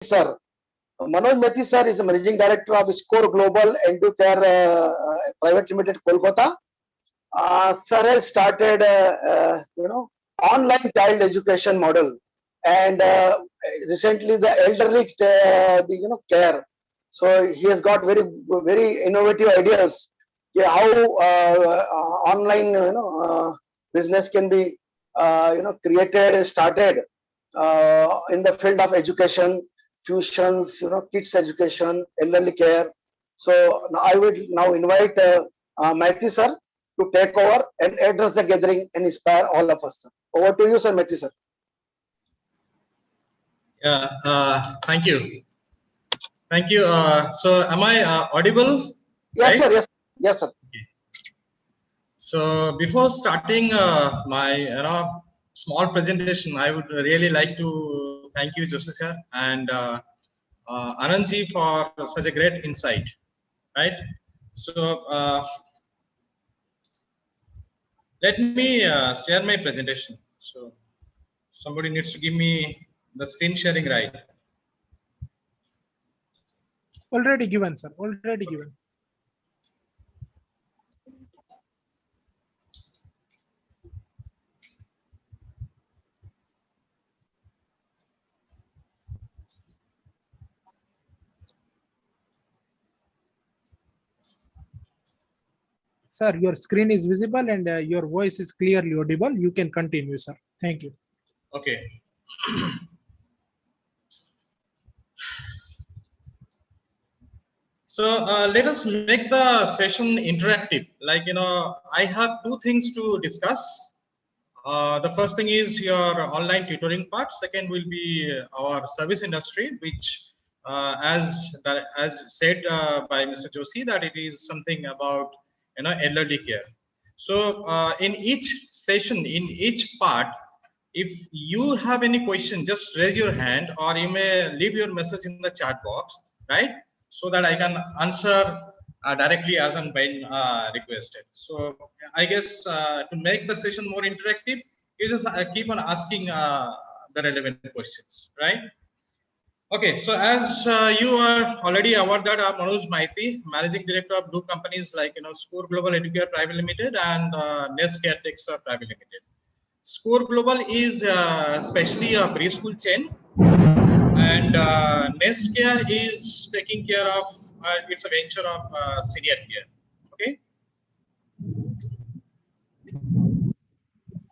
sir. Manoj Methi sir is the managing director of Score Global End-to-Care Private Limited, Kolkata. Sir has started, online child education model, and recently the elderly, care. So he has got very innovative ideas. How online, business can be, created, started in the field of education, tuitions, kids education, elderly care. So I would now invite Maiti sir to take over and address the gathering and inspire all of us. Over to you, sir, Maiti sir. Yeah, thank you. Thank you. So am I audible? Yes, right? sir. Yes, yes, sir. Okay. So before starting my small presentation, I would really like to thank you, Joseph sir, and Anandji for such a great insight. Right. So let me share my presentation. So somebody needs to give me the screen sharing right. Already given, sir. Already given. Sir, your screen is visible and your voice is clearly audible. You can continue, sir. Thank you. Okay. So let us make the session interactive. Like, I have two things to discuss. The first thing is your online tutoring part. Second will be our service industry, which as said by Mr. Joshi, that it is something about elderly care. So in each session, in each part, if you have any question, just raise your hand, or you may leave your message in the chat box, right? So that I can answer directly as and when requested. So I guess to make the session more interactive, you just keep on asking the relevant questions, right? Okay, so as you are already aware that I'm Manoj Maiti, Managing Director of two companies like Score Global Educare Private Limited and Nest Caretech Private Limited. Score Global is especially a preschool chain, and Nest Care is taking care of it's a venture of senior care. Okay.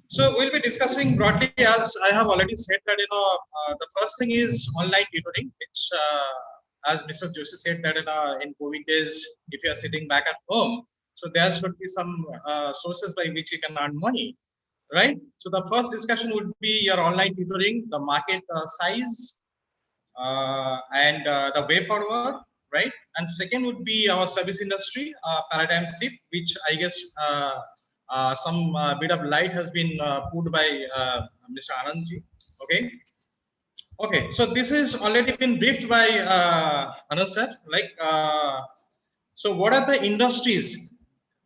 So we'll be discussing broadly, as I have already said, that the first thing is online tutoring, which as Mr. Joshi said, that in COVID days, if you are sitting back at home, so there should be some sources by which you can earn money, right? So the first discussion would be your online tutoring, the market size, and the way forward, right? And second would be our service industry paradigm shift, which I guess some bit of light has been put by Mr. Anandji. Okay. Okay. So this has already been briefed by Anand sir. Like, so what are the industries?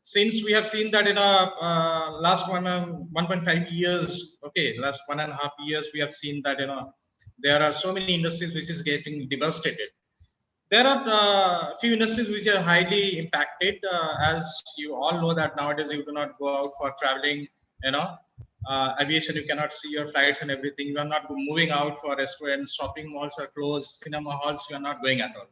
Since we have seen that in last 1.5 years, okay, last 1.5 years, we have seen that there are so many industries which is getting devastated. There are few industries which are highly impacted, as you all know that nowadays you do not go out for traveling, aviation, you cannot see your flights and everything. You are not moving out for restaurants, shopping malls are closed, cinema halls, you are not going at all.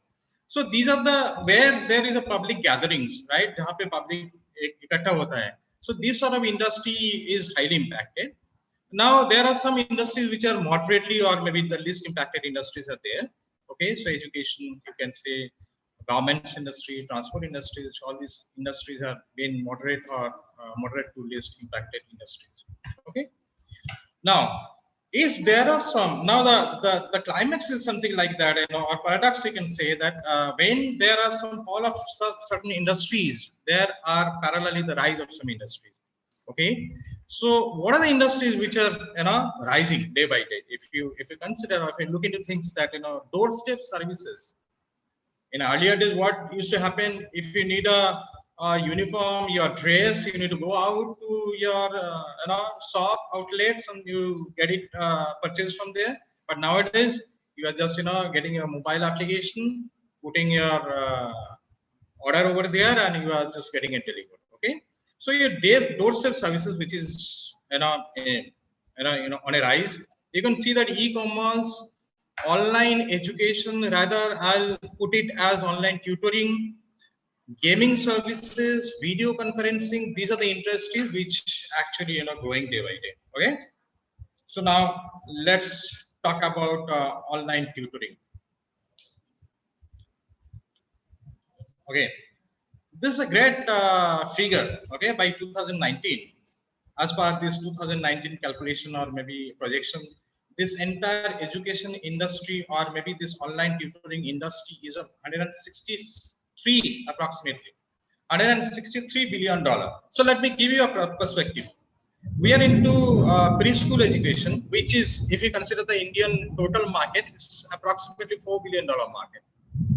So these are the where there is a public gatherings, right? जहाँ पे public इकट्ठा होता है. So this sort of industry is highly impacted. Now there are some industries which are moderately or maybe the least impacted industries are there. Okay, so education, you can say garments industry, transport industries, all these industries have been moderate or moderate to least impacted industries. Okay. Now, if there are some, now the climax is something like that, or paradox, you can say that when there are some fall of certain industries, there are parallelly the rise of some industries. Okay. So what are the industries which are rising day by day? If you consider, or if you look into things that doorstep services. In earlier days, what used to happen, if you need a uniform, your dress, you need to go out to your shop outlets and you get it purchased from there. But nowadays, You are just getting your mobile application, putting your order over there, and you are just getting it delivered. Okay, so your doorstep services, which is on a rise. You can see that e-commerce, online education, rather I'll put it as online tutoring, gaming services, video conferencing. These are the industries which actually growing day by day. Okay, so now let's talk about online tutoring. Okay, this is a great figure. Okay, by 2019, as per this 2019 calculation or maybe projection, this entire education industry or maybe this online tutoring industry is of 163 approximately $163 billion. So let me give you a perspective. We are into preschool education, which is, if you consider the Indian total market, it's approximately $4 billion market.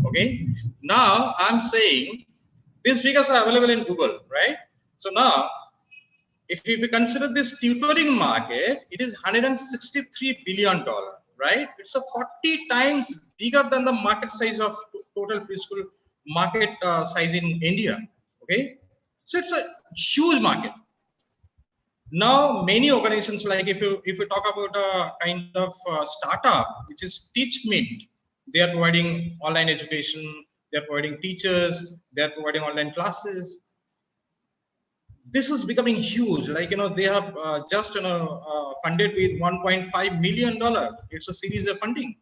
Okay. Now I'm saying these figures are available in Google, right? So now, if you consider this tutoring market, it is $163 billion, right? It's a 40 times bigger than the market size of total preschool market size in India. Okay, so it's a huge market. Now, many organizations, like if you talk about a kind of startup, which is TeachMint, they are providing online education, they are providing teachers, they are providing online classes. This is becoming huge. Like they have just funded with $1.5 million. It's a series of funding,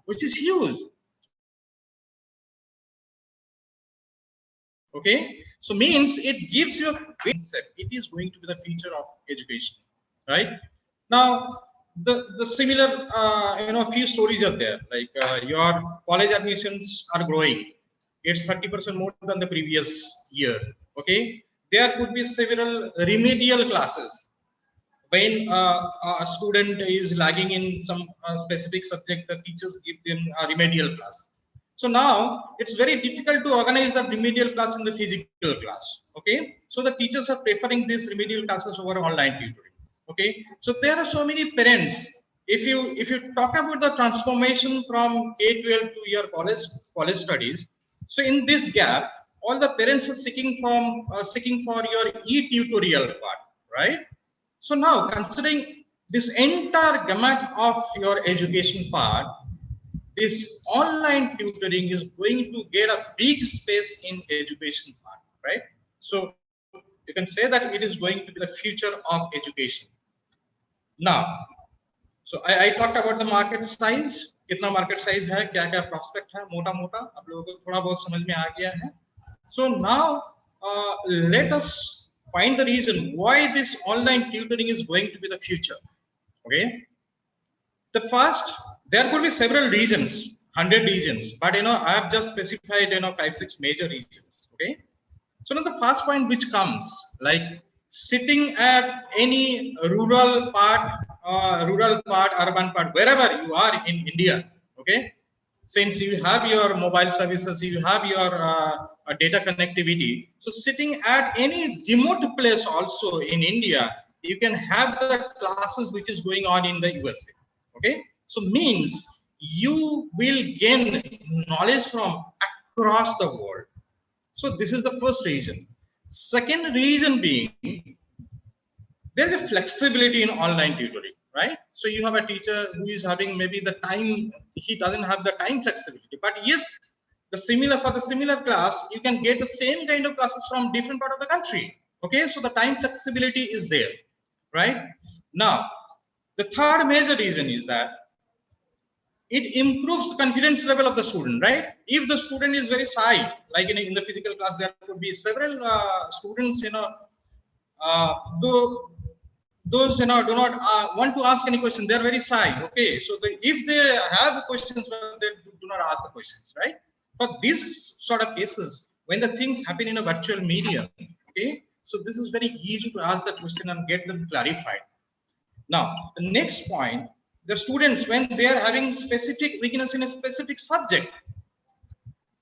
which is huge. Okay, so means it gives you a concept. It is going to be the future of education, right? Now, the similar few stories are there. Like your college admissions are growing. It's 30% more than the previous year. Okay, there could be several remedial classes. When a student is lagging in some specific subject, the teachers give them a remedial class. So now it's very difficult to organize the remedial class in the physical class. Okay, so the teachers are preferring these remedial classes over online tutoring. Okay, so there are so many parents. If you talk about the transformation from K-12 to your college studies, so in this gap, all the parents are seeking for your e-tutorial part, right? So now, considering this entire gamut of your education part, this online tutoring is going to get a big space in education part, right? So you can say that it is going to be the future of education. Now, so I talked about the market size. कितना market size है, क्या prospect है, मोटा आप लोगों को थोड़ा बहुत समझ में आ गया है. So now let us find the reason why this online tutoring is going to be the future. Okay, the first, there could be several reasons, 100 reasons, but I have just specified 5-6 major reasons. Okay, so now the first point which comes, like sitting at any rural part, urban part, wherever you are in India. Okay, since you have your mobile services, you have your data connectivity, so sitting at any remote place also in India, you can have the classes which is going on in the USA. Okay, so means you will gain knowledge from across the world. So this is the first reason. Second reason being, there is a flexibility in online tutoring, right? So you have a teacher who is having maybe the time, he doesn't have the time flexibility, but yes, for the similar class, you can get the same kind of classes from different part of the country. Okay, so the time flexibility is there, right? Now, the third major reason is that it improves the confidence level of the student, right? If the student is very shy, like in the physical class, there could be several students, those do not want to ask any question. They are very shy. Okay, so if they have questions, they do not ask the questions, right? For these sort of cases, when the things happen in a virtual medium, okay, so this is very easy to ask the question and get them clarified. Now, the next point, the students, when they are having specific weakness in a specific subject,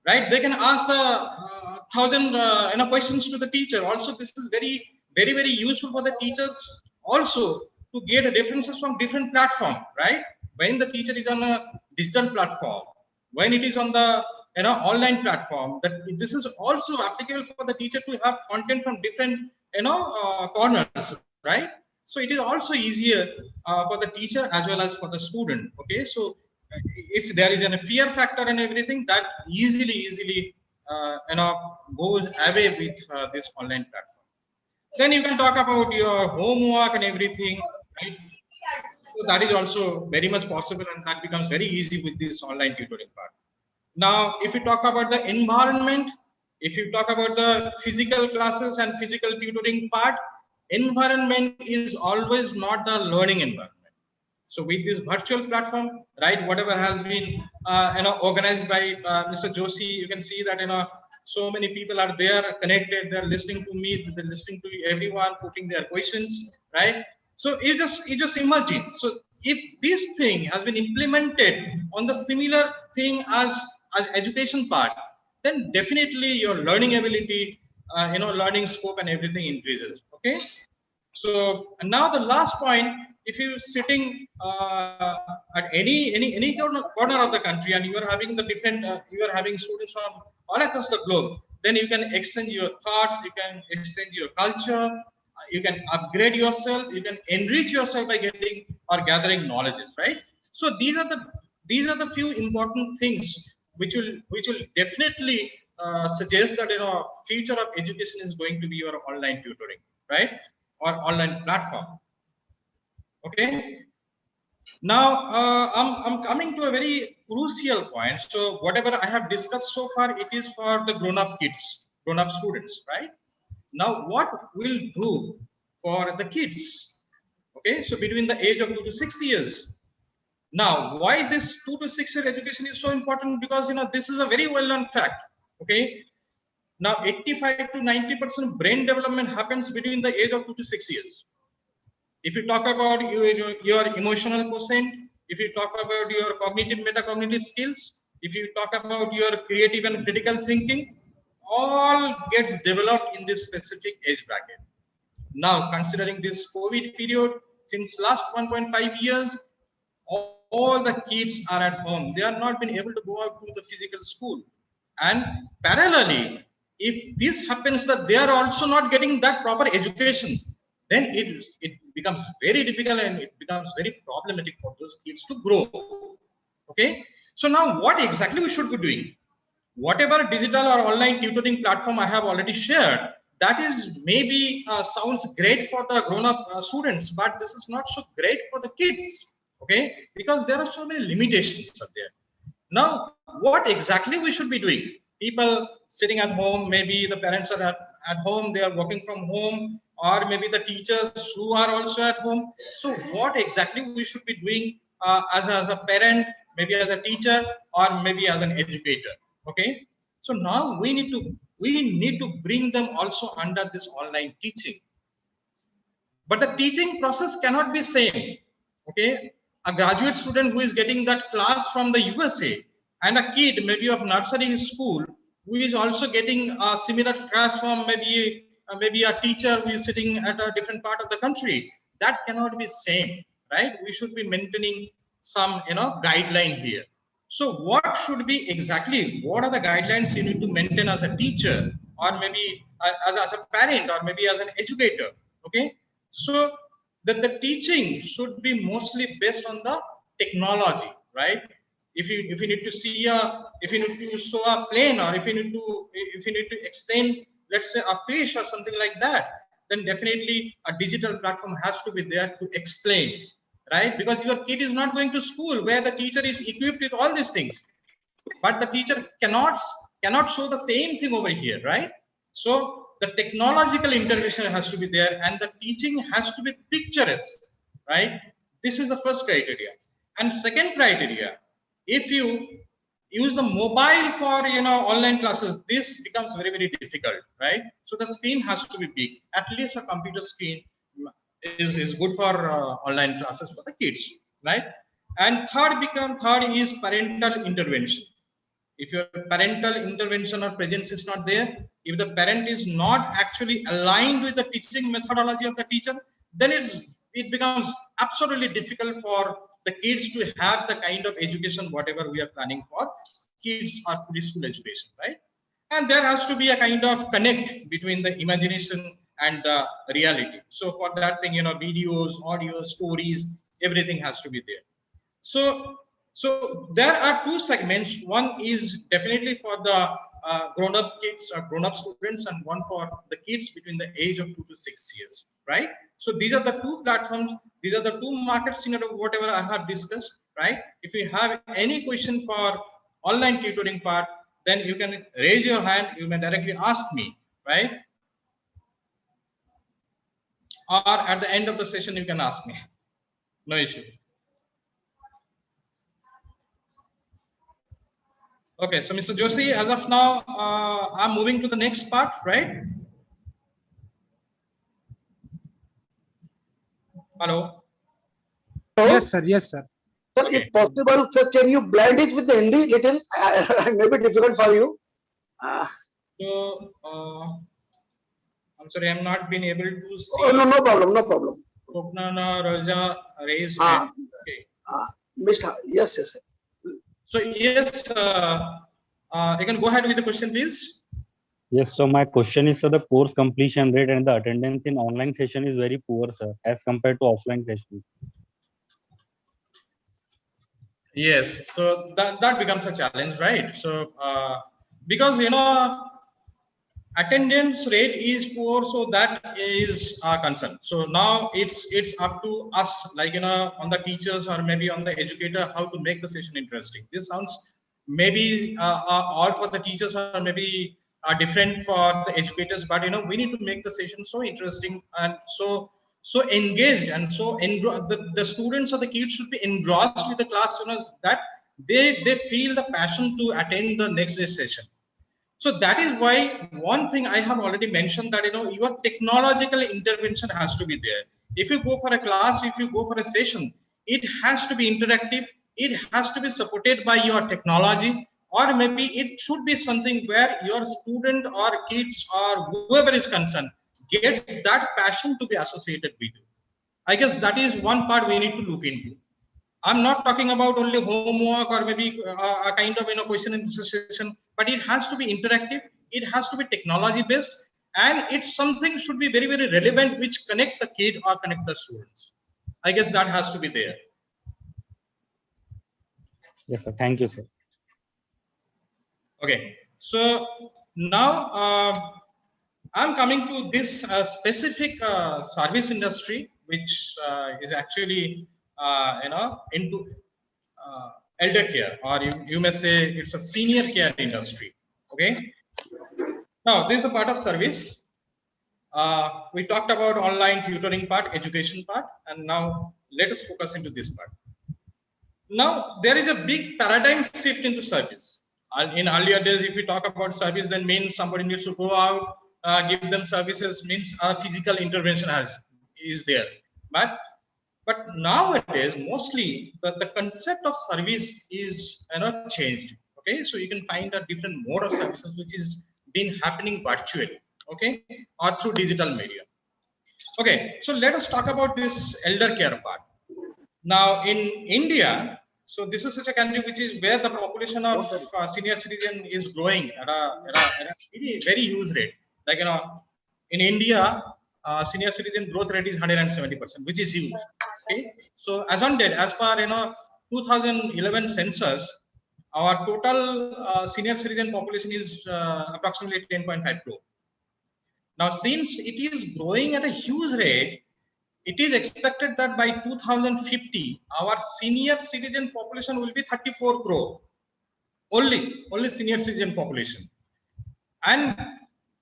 right, they can ask the 1,000 questions to the teacher. Also, this is very useful for the teachers also to get references from different platform, right? When the teacher is on a digital platform, when it is on the online platform, that this is also applicable for the teacher to have content from different corners, right? So it is also easier for the teacher as well as for the student. Okay, so if there is a fear factor and everything, that easily goes away with this online platform. Then you can talk about your homework and everything, right? So that is also very much possible, and that becomes very easy with this online tutoring part. Now, if you talk about the environment, if you talk about the physical classes and physical tutoring part, environment is always not the learning environment. So with this virtual platform, right, whatever has been organized by Mr. Joshi, you can see that so many people are there connected. They're listening to me. They're listening to everyone, putting their questions, right? So you just imagine. So if this thing has been implemented on the similar thing as education part, then definitely your learning ability, learning scope and everything increases. Okay. So and now the last point, if you sitting at any corner of the country and you are having the different, you are having students from all across the globe, then you can extend your thoughts, you can extend your culture, you can upgrade yourself, you can enrich yourself by getting or gathering knowledges, right? So these are the few important things which will definitely suggest that future of education is going to be your online tutoring, right? Or online platform. Okay. Now I'm coming to a very crucial point. So whatever I have discussed so far, it is for the grown-up kids, grown-up students, right? Now what we'll do for the kids? Okay, so between the age of 2 to 6 years. Now, why this 2 to 6 year education is so important? Because this is a very well-known fact. Okay. Now, 85 to 90% brain development happens between the age of 2 to 6 years. If you talk about your emotional quotient, if you talk about your cognitive, metacognitive skills, if you talk about your creative and critical thinking, all gets developed in this specific age bracket. Now, considering this COVID period, since last 1.5 years, all the kids are at home. They are not been able to go out to the physical school. And parallelly, if this happens that they are also not getting that proper education, then it becomes very difficult and it becomes very problematic for those kids to grow. Okay. So now what exactly we should be doing? Whatever digital or online tutoring platform I have already shared, that is maybe sounds great for the grown-up students, but this is not so great for the kids. Okay, because there are so many limitations out there. Now, what exactly we should be doing? People sitting at home, maybe the parents are at home, they are working from home, or maybe the teachers who are also at home. So what exactly we should be doing as a parent, maybe as a teacher, or maybe as an educator? Okay, so now we need to bring them also under this online teaching. But the teaching process cannot be same. Okay, a graduate student who is getting that class from the USA and a kid maybe of nursery school who is also getting a similar class from maybe a teacher who is sitting at a different part of the country, that cannot be same, right? We should be maintaining some guideline here. So what should be exactly, what are the guidelines you need to maintain as a teacher, or maybe as a parent, or maybe as an educator? Okay, so that the teaching should be mostly based on the technology, right? If you need to see if you need to show a plane, or if you need to explain, let's say, a fish or something like that, then definitely a digital platform has to be there to explain, right? Because your kid is not going to school where the teacher is equipped with all these things, but the teacher cannot show the same thing over here, right? So the technological intervention has to be there, and the teaching has to be picturesque, right? This is the first criteria. And second criteria, if you use the mobile for online classes, this becomes very, very difficult, right? So the screen has to be big. At least a computer screen is good for online classes for the kids, right? And third is parental intervention. If your parental intervention or presence is not there, if the parent is not actually aligned with the teaching methodology of the teacher, then it becomes absolutely difficult for the kids to have the kind of education whatever we are planning for kids or preschool education, right? And there has to be a kind of connect between the imagination and the reality. So for that thing, videos, audio, stories, everything has to be there. So there are two segments. One is definitely for the grown-up kids or grown-up students, and one for the kids between the age of 2 to 6 years, right? So these are the two platforms. These are the two markets, whatever I have discussed, right? If you have any question for online tutoring part, then you can raise your hand. You may directly ask me, right? Or at the end of the session, you can ask me. No issue. Okay, so Mr. Joshi, as of now, I'm moving to the next part, right? Hello. Yes, sir. Yes, sir. Sir, if possible, sir, can you blend it with the Hindi little? Maybe difficult for you. So, I'm sorry, I'm not been able to see. Oh, no, no problem, no problem. Swapnana Raja raised hand. Okay. Mr. Yes, yes, sir. So yes, you can go ahead with the question, please. Yes, so my question is, sir, the course completion rate and the attendance in online session is very poor, sir, as compared to offline session. Yes, so that becomes a challenge, right? So because attendance rate is poor, so that is our concern. So now it's up to us, like on the teachers or maybe on the educator, how to make the session interesting. This sounds maybe odd for the teachers or maybe different for the educators, but we need to make the session so interesting and so engaged, and so the students or the kids should be engrossed with the class, that they feel the passion to attend the next day session. So that is why one thing I have already mentioned, that your technological intervention has to be there. If you go for a class, if you go for a session, it has to be interactive. It has to be supported by your technology, or maybe it should be something where your student or kids or whoever is concerned gets that passion to be associated with you. I guess that is one part we need to look into. I'm not talking about only homework or maybe a kind of question and answer session, but it has to be interactive. It has to be technology based, and it's something should be very, very relevant, which connect the kid or connect the students. I guess that has to be there. Yes, sir. Thank you, sir. Okay, so now I'm coming to this specific service industry, which is actually into elder care, or you may say it's a senior care industry. Okay, now this is a part of service. We talked about online tutoring part, education part, and now let us focus into this part. Now there is a big paradigm shift into service. In earlier days, if we talk about service, then means somebody needs to go out, give them services, means a physical intervention is there. But nowadays, mostly the concept of service is changed. Okay, so you can find a different mode of services which is been happening virtually, okay, or through digital media. Okay, so let us talk about this elder care part. Now in India, so this is such a country which is where the population of senior citizen is growing at a very, very huge rate. Like in India, senior citizen growth rate is 170%, which is huge. Okay, so as on date, as per 2011 census, our total senior citizen population is approximately 10.5 crore. Now, since it is growing at a huge rate, it is expected that by 2050, our senior citizen population will be 34 crore. Only senior citizen population. And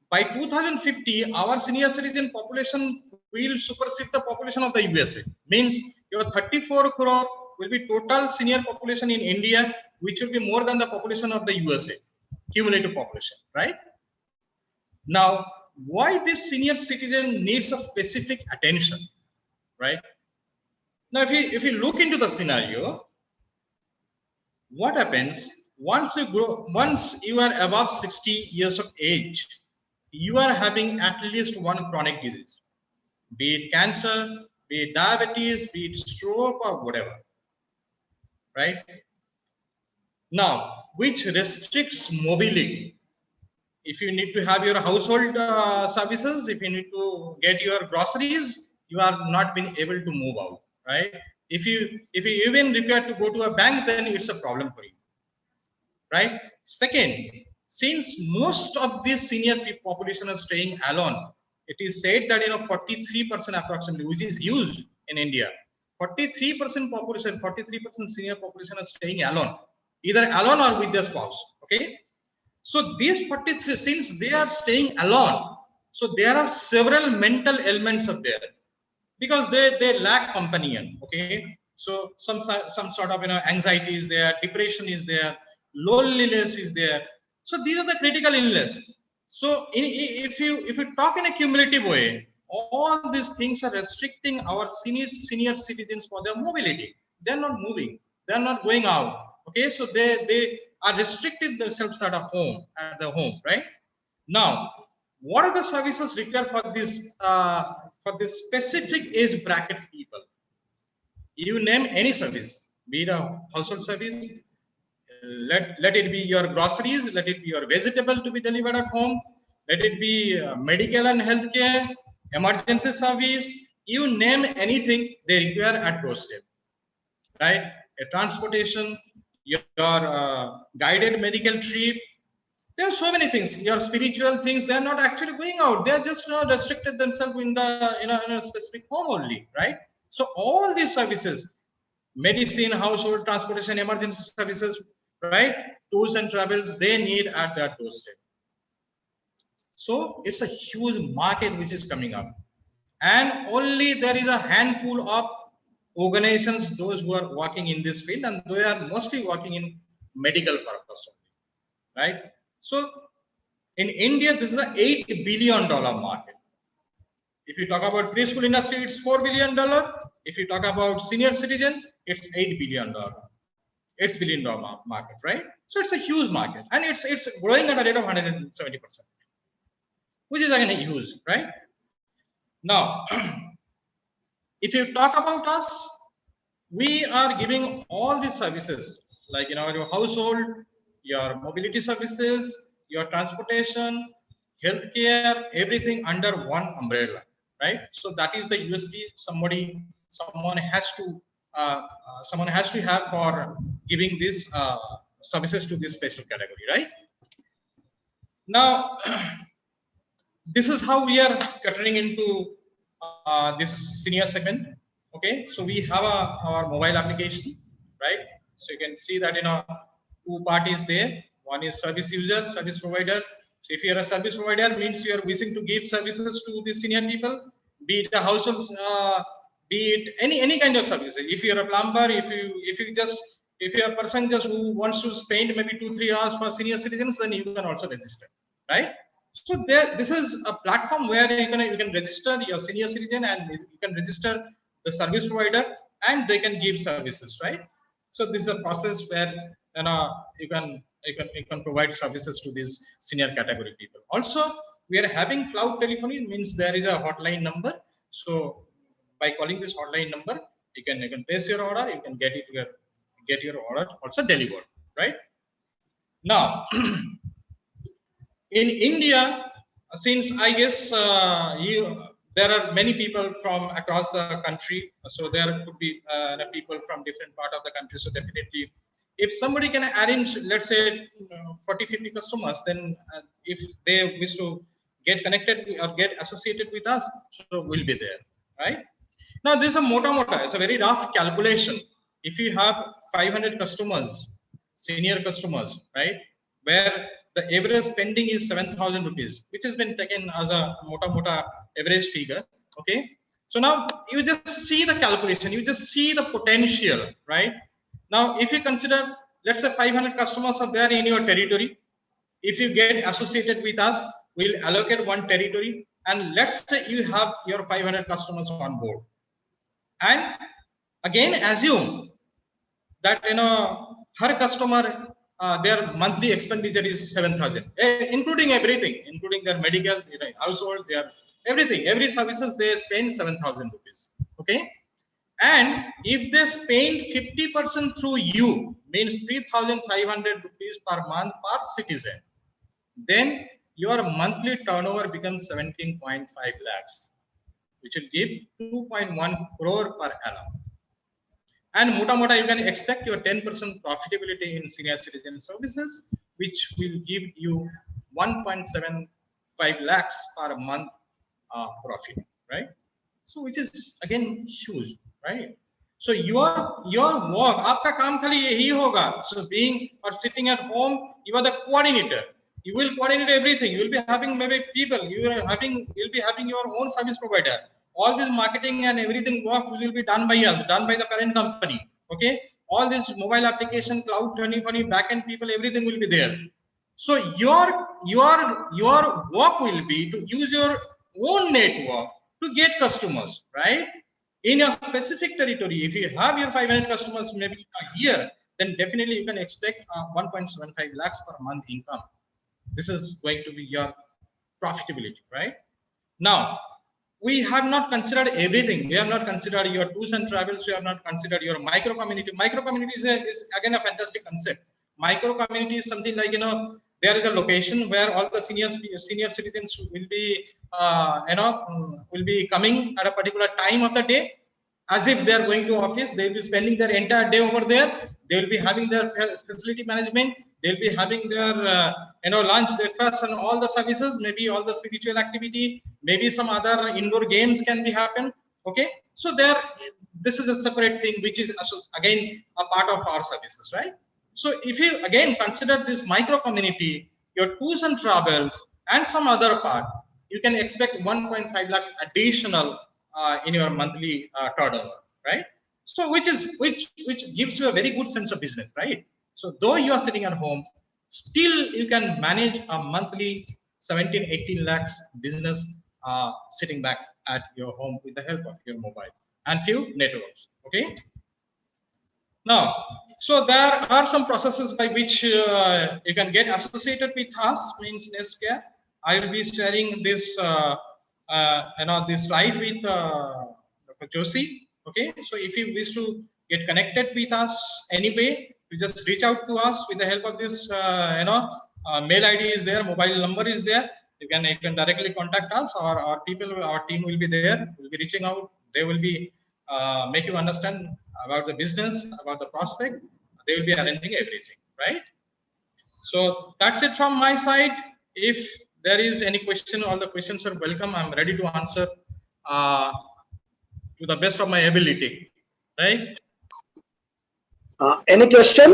by 2050, our senior citizen population will supersede the population of the USA. Means your 34 crore will be total senior population in India, which will be more than the population of the USA, cumulative population, right? Now, why this senior citizen needs a specific attention, right? Now, if you look into the scenario, what happens once you are above 60 years of age, you are having at least one chronic disease, be it cancer, be it diabetes, be it stroke, or whatever. right? Now, which restricts mobility. If you need to have your household services, if you need to get your groceries, you are not being able to move out, right? If you even require to go to a bank, then it's a problem for you, right? Second, since most of this senior population is staying alone, it is said that 43% approximately, which is used in India, 43% population, 43% senior population is staying alone, either alone or with their spouse. Okay, so these 43, since they are staying alone, so there are several mental ailments of there, because they lack companion. Okay, so some sort of anxiety is there, depression is there, loneliness is there. So these are the critical illness. So if you talk in a cumulative way, all these things are restricting our senior citizens for their mobility. They're not moving, they're not going out. Okay, so they are restricted themselves at the home, right? Now, what are the services required for this specific age bracket people? You name any service, be it a household service, let it be your groceries, let it be your vegetable to be delivered at home, let it be medical and healthcare, emergency service, you name anything, they require at doorstep, right? A transportation, your guided medical trip. There are so many things. Your spiritual things, they are not actually going out. They are just restricted themselves in a specific home only, right? So all these services, medicine, household, transportation, emergency services, right? Tours and travels, they need at their doorstep. So it's a huge market which is coming up, and only there is a handful of organizations, those who are working in this field, and they are mostly working in medical purpose only, right? So in India, this is a $8 billion market. If you talk about preschool industry, it's $4 billion. If you talk about senior citizen, it's $8 billion. $8 billion market, right? So it's a huge market, and it's growing at a rate of 170%, which is again huge, right? Now, if you talk about us, we are giving all these services, like your household, your mobility services, your transportation, healthcare, everything under one umbrella, right? So that is the USP someone has to have for giving these services to this special category, right? Now, this is how we are catering into this senior segment. Okay, so we have our mobile application, right? So you can see that two parties there. One is service user, service provider. So if you are a service provider, means you are wishing to give services to the senior people, be it a household, be it any kind of service. If you are a plumber, if you are a person just who wants to spend maybe 2-3 hours for senior citizens, then you can also register, right? So this is a platform where you can register your senior citizen, and you can register the service provider, and they can give services, right? So this is a process where you can provide services to these senior category people. Also, we are having cloud telephony, means there is a hotline number. So by calling this hotline number, you can place your order, you can get your order also delivered, right? Now, in India, since I guess there are many people from across the country, so there could be people from different part of the country. So definitely, if somebody can arrange, let's say 40-50 customers, then if they wish to get connected or get associated with us, so we'll be there, right? Now, this is a mota, it's a very rough calculation. If you have 500 customers, senior customers, right, where the average spending is 7,000 rupees, which has been taken as a mota average figure. Okay, so now you just see the calculation, you just see the potential, right? Now, if you consider, let's say 500 customers are there in your territory. If you get associated with us, we'll allocate one territory, and let's say you have your 500 customers on board, and again assume that her customer, their monthly expenditure is 7,000, including everything, including their medical, household, their everything, every services they spend 7,000 rupees. Okay, And if they spend 50% through you, means 3,500 rupees per month per citizen, then your monthly turnover becomes 17.5 lakhs, which will give 2.1 crore per annum. And mota you can expect your 10% profitability in senior citizen services, which will give you 1.75 lakhs per month profit, right? So which is again huge, right? So your work, आपका काम खाली यही होगा. So being or sitting at home, you are the coordinator. You will coordinate everything. You will be having maybe people. You'll be having your own service provider. All this marketing and everything work will be done by us, done by the parent company. Okay. All this mobile application, cloud, telephony, backend people, everything will be there. So your work will be to use your own network to get customers, right? In your specific territory, if you have your 500 customers maybe a year, then definitely you can expect 1.75 lakhs per month income. This is going to be your profitability, right? Now, we have not considered everything. We have not considered your tours and travels. We have not considered your micro community. Micro community is again a fantastic concept. Micro community is something like, there is a location where all the senior citizens will be, will be coming at a particular time of the day, as if they are going to office. They will be spending their entire day over there. They will be having their facility management. They'll be having their lunch, breakfast, and all the services. Maybe all the spiritual activity. Maybe some other indoor games can be happen. Okay, so this is a separate thing, which is also again a part of our services, right? So if you again consider this micro community, your tours and travels, and some other part, you can expect 1.5 lakhs additional in your monthly turnover, right? So which gives you a very good sense of business, right? So though you are sitting at home, still you can manage a monthly 17-18 lakhs business sitting back at your home with the help of your mobile and few networks. Okay. Now, so there are some processes by which you can get associated with us, means Nestcare. I will be sharing this this slide with Dr. Joshi. Okay, so if you wish to get connected with us anyway, you just reach out to us with the help of this. Mail ID is there, mobile number is there. You can directly contact us, or our team will be there. Will be reaching out. They will be make you understand about the business, about the prospect. They will be arranging everything, right? So that's it from my side. If there is any question, all the questions are welcome. I'm ready to answer to the best of my ability, right? Any question?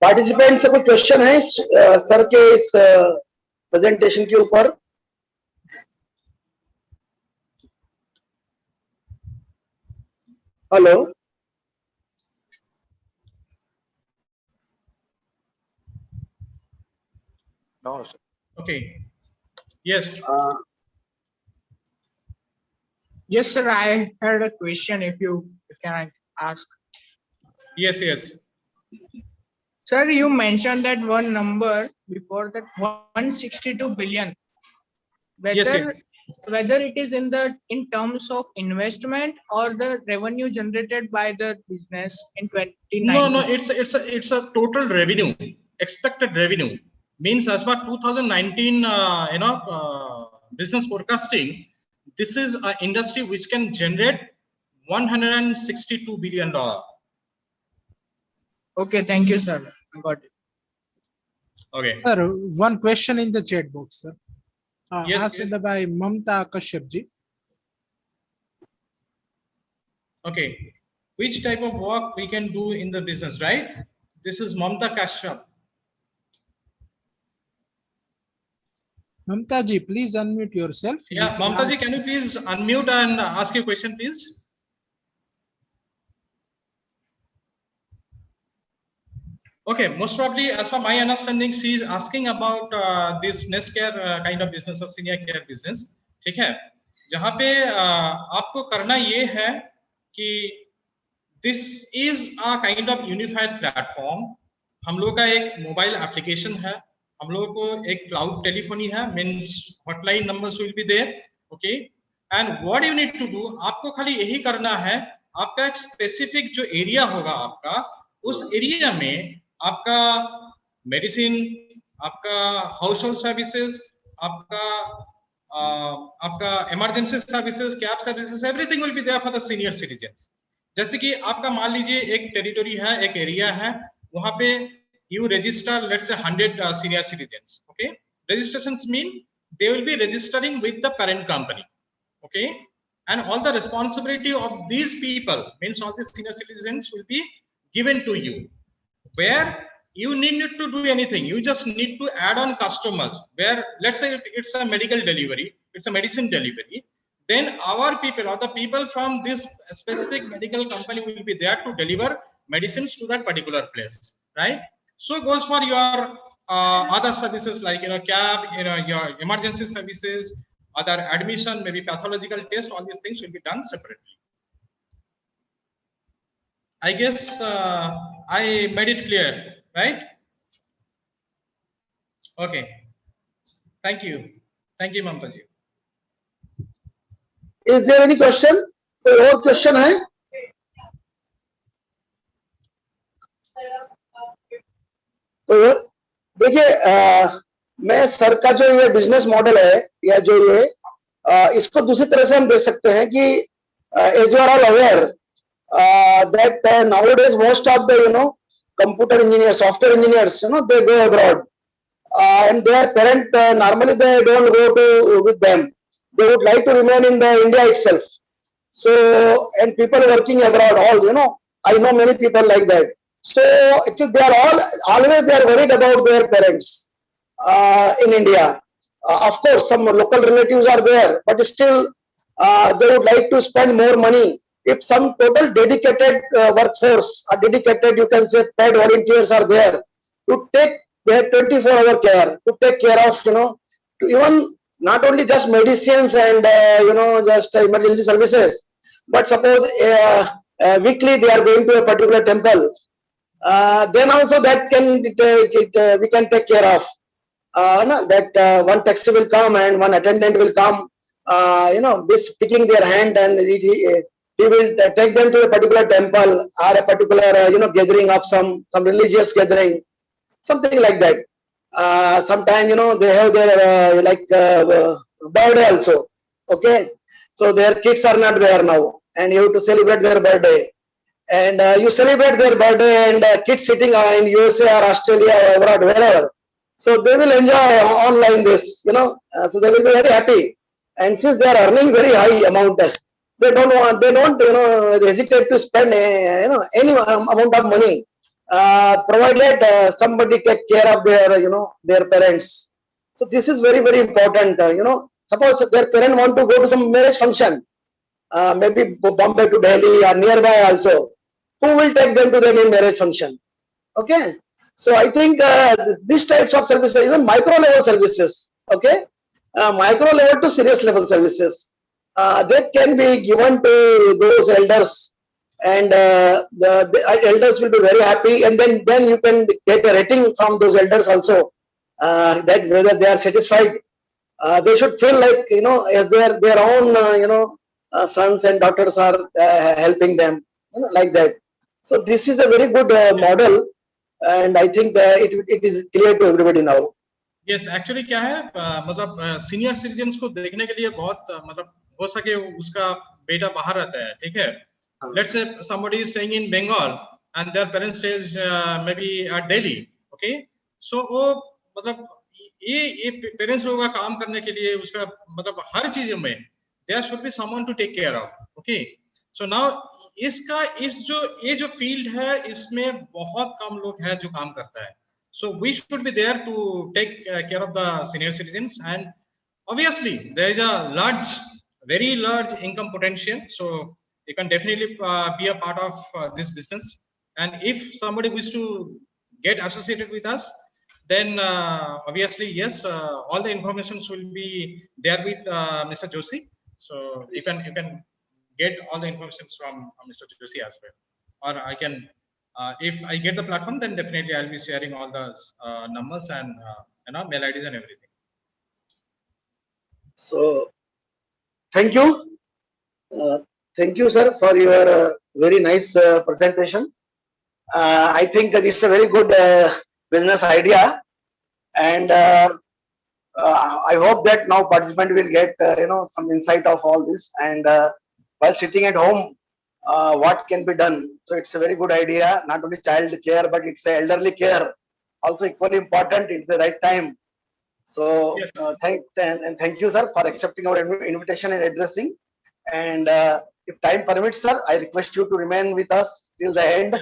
Participant से कोई question है sir के इस presentation के ऊपर? Hello, no, sir. Okay, yes, yes sir, I had a question. If you can ask. Yes. Sir, you mentioned that one number before, that 162 billion. Whether it is in terms of investment or the revenue generated by the business in 2019. No, it's a total revenue, expected revenue. Means as per 2019 business forecasting, this is an industry which can generate $162 billion. Okay, thank you, sir. I got it. Okay. Sir, one question in the chat box, sir. Yes, asked by Mamta Kashyap ji. Okay. Which type of work we can do in the business, right? This is Mamta Kashyap. Mamta ji, please unmute yourself. Yeah, Mamta ji, can you please unmute and ask your question, please? Okay, most probably, as per my understanding, she is asking about this Nestcare kind of business or senior care business. ठीक है, जहाँ पे आपको करना ये है कि this is a kind of unified platform. हम लोगों का एक मोबाइल एप्लीकेशन है, हम लोगों को एक क्लाउड टेलीफोनी है, means hotline numbers will be there. Okay, and what you need to do, आपको खाली यही करना है आपका एक स्पेसिफिक जो एरिया होगा आपका, उस एरिया में आपका मेडिसिन, आपका हाउस होल्ड सर्विसेज, आपका आपका emergency services, cab services, everything will be there for the senior citizens. जैसे कि आपका मान लीजिए एक टेरिटोरी है, एक एरिया है, वहां पे you register let's say 100 senior citizens. Okay, registrations mean they will be registering with the parent company. Okay, and all the responsibility of these people means all the senior citizens will be given to you, where you need not to do anything. You just need to add on customers, where let's say it's a medical delivery, it's a medicine delivery, then our people or the people from this specific medical company will be there to deliver medicines to that particular place, right? So goes for your other services like cab, your emergency services, other admission, maybe pathological test, all these things will be done separately. I guess I made it clear, right? Okay, thank you Mampaji. Is there any question? कोई और question है? कोई और? देखिए मैं sir का जो ये बिजनेस मॉडल है या जो ये इसको दूसरी तरह से हम देख सकते हैं कि as you are all aware that nowadays most of the computer engineers, software engineers, they go abroad, and their parent normally they don't go to with them. They would like to remain in the India itself. So, and people working abroad, all I know many people like that. So actually they are always they are worried about their parents in India. Of course some local relatives are there, but still they would like to spend more money. If some total dedicated workforce or dedicated, you can say, paid volunteers are there to take their 24-hour care, to take care of to even not only just medicines and just emergency services, but suppose weekly they are going to a particular temple, then also that can we can take care of. That one taxi will come and one attendant will come, this picking their hand, and he will take them to a particular temple or a particular gathering of some religious gathering, something like that. Sometimes they have their birthday also. Okay, so their kids are not there now, and you have to celebrate their birthday, and you celebrate their birthday, and kids sitting in USA or Australia or abroad, wherever, so they will enjoy online this, so they will be very happy. And since they are earning very high amount, they don't hesitate to spend any amount of money, provided somebody take care of their parents. So this is very, very important. Suppose their parent want to go to some marriage function, maybe Bombay to Delhi or nearby also, who will take them to the marriage function? Okay, so I think these types of services, even micro level services, okay, micro level to serious level services, that can be given to those elders, and the elders will be very happy, and then you can get a rating from those elders also, that whether they are satisfied. They should feel like as their own sons and daughters are helping them, like that. So this is a very good model, and I think it is clear to everybody now. Yes, actually क्या है, मतलब senior citizens को देखने के लिए बहुत मतलब हो सके उसका बेटा बाहर रहता है, ठीक है. Let's say somebody is staying in Bengal and their parents stays maybe at Delhi. Okay, so वो मतलब ये पेरेंट्स लोगों का काम करने के लिए उसका मतलब हर चीजों में there should be someone to take care of. Okay, so now ये जो फील्ड है इसमें बहुत कम लोग हैं जो काम करता है. So we should be there to take care of the senior citizens, and obviously there is a very large income potential. So you can definitely be a part of this business. And if somebody wishes to get associated with us, then obviously yes, all the informations will be there with Mr. Joshi. So you can get all the information from Mr. Joshi as well, or I can. If I get the platform, then definitely I'll be sharing all the numbers and mail IDs and everything. So thank you. Thank you, sir, for your very nice presentation. I think this is a very good business idea, and I hope that now participant will get some insight of all this, and while sitting at home, what can be done. So it's a very good idea. Not only child care, but it's elderly care also equally important. It's the right time. So Yes. thank you, sir, for accepting our invitation and addressing. And if time permits, sir, I request you to remain with us till the end,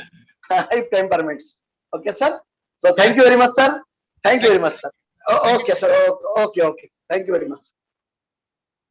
if time permits. Okay, sir. So thank you very much, sir. Thank you very much, sir. Thank you. Okay, sir. Okay, okay. Thank you very much.